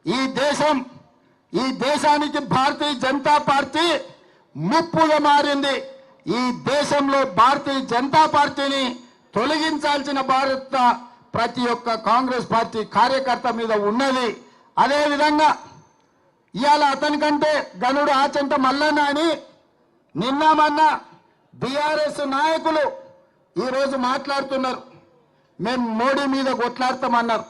ఈ దేశానికి భారతీయ జనతా పార్టీ ముప్పుగా మారింది. ఈ దేశంలో భారతీయ జనతా పార్టీని తొలగించాల్సిన బాధ్యత ప్రతి ఒక్క కాంగ్రెస్ పార్టీ కార్యకర్త మీద ఉన్నది. అదే విధంగా ఇవాళ అతనికంటే గనుడు ఆచంట మల్లన్న అని నిన్న మొన్న బీఆర్ఎస్ నాయకులు ఈరోజు మాట్లాడుతున్నారు. మేము మోడీ మీద కొట్లాడతామన్నారు.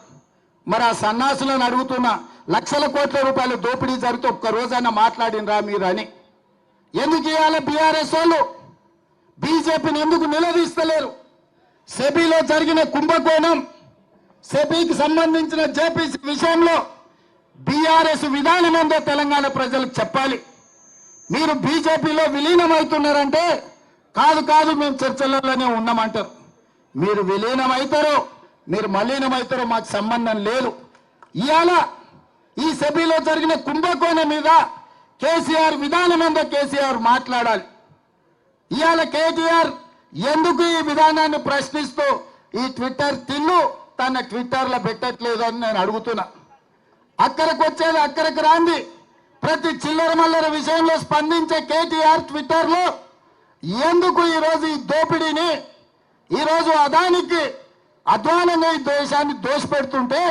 మరి ఆ సన్నాసులను అడుగుతున్నా, లక్షల కోట్ల రూపాయలు దోపిడీ జరిగితే ఒక్క రోజైనా మాట్లాడినరా మీరు అని. ఎందుకు ఇవాళ బీఆర్ఎస్ వాళ్ళు బీజేపీని ఎందుకు నిలదీస్తలేరు? సెబీలో జరిగిన కుంభకోణం, సెబీకి సంబంధించిన జేపీసీ విషయంలో బీఆర్ఎస్ విధానం ఏందో తెలంగాణ ప్రజలకు చెప్పాలి. మీరు బీజేపీలో విలీనమవుతున్నారంటే కాదు మేము చర్చలలోనే ఉన్నామంటారు. మీరు విలీనమవుతారో మీరు మలీనమవుతారో మాకు సంబంధం లేదు. ఇవాళ ఈ సెబీలో జరిగిన కుంభకోణం మీద కేసీఆర్ విధానం ఏందో కేసీఆర్ మాట్లాడాలి. ఇవాళ కేటీఆర్ ఎందుకు ఈ విధానాన్ని ప్రశ్నిస్తూ ఈ ట్విట్టర్ తిల్లు తన ట్విట్టర్లో పెట్టట్లేదు అని నేను అడుగుతున్నా. అక్కడికి వచ్చేది అక్కడికి రాంది. ప్రతి చిల్లర మల్లర విషయంలో స్పందించే కేటీఆర్ ట్విట్టర్లో ఎందుకు ఈరోజు ఈ దోపిడీని, ఈరోజు అదానికి అధ్వానంగా ఈ దేశాన్ని దోషపెడుతుంటే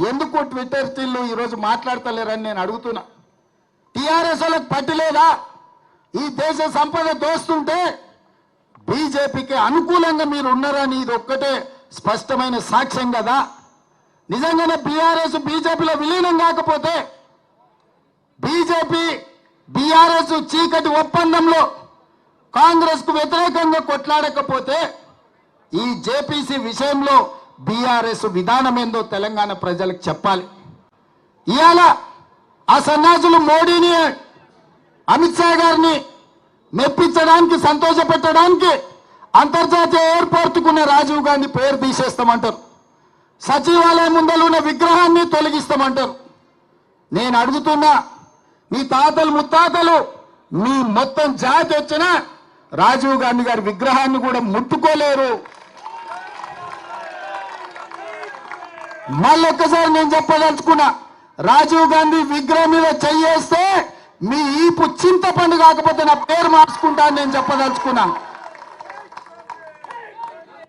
ఎందుకు ట్విట్టర్ తిల్లు ఈరోజు మాట్లాడతలేరని నేను అడుగుతున్నా. టీఆర్ఎస్ వాళ్ళకి పట్టిలేదా? ఈ దేశ సంపద దోస్తుంటే బీజేపీకి అనుకూలంగా మీరు ఉన్నారని ఇది ఒక్కటే స్పష్టమైన సాక్ష్యం కదా. నిజంగానే బీఆర్ఎస్ బీజేపీలో విలీనం కాకపోతే, బీజేపీ బీఆర్ఎస్ చీకటి ఒప్పందంలో కాంగ్రెస్ కు వ్యతిరేకంగా కొట్లాడకపోతే ఈ జేపీసీ విషయంలో బీఆర్ఎస్ విధానం ఏందో తెలంగాణ ప్రజలకు చెప్పాలి. ఇవాళ ఆ సన్నాసులు మోడీని, అమిత్ షా గారిని మెప్పించడానికి, సంతోషపెట్టడానికి అంతర్జాతీయ ఎయిర్పోర్టుకున్న రాజీవ్ గాంధీ పేరు తీసేస్తామంటారు. సచివాలయం ముందర ఉన్న విగ్రహాన్ని తొలగిస్తామంటారు. నేను అడుగుతున్నా, మీ తాతలు ముత్తాతలు మీ మొత్తం జాతి వచ్చినా రాజీవ్ గాంధీ గారి విగ్రహాన్ని కూడా ముట్టుకోలేరు. మళ్ళొక్కసారి నేను చెప్పదలుచుకున్నా, రాజీవ్ గాంధీ విగ్రహం మీద చెయ్యేస్తే మీ ఈపు చింతపండు కాకపోతే నా పేరు మార్చుకుంటా అని నేను చెప్పదలుచుకున్నా.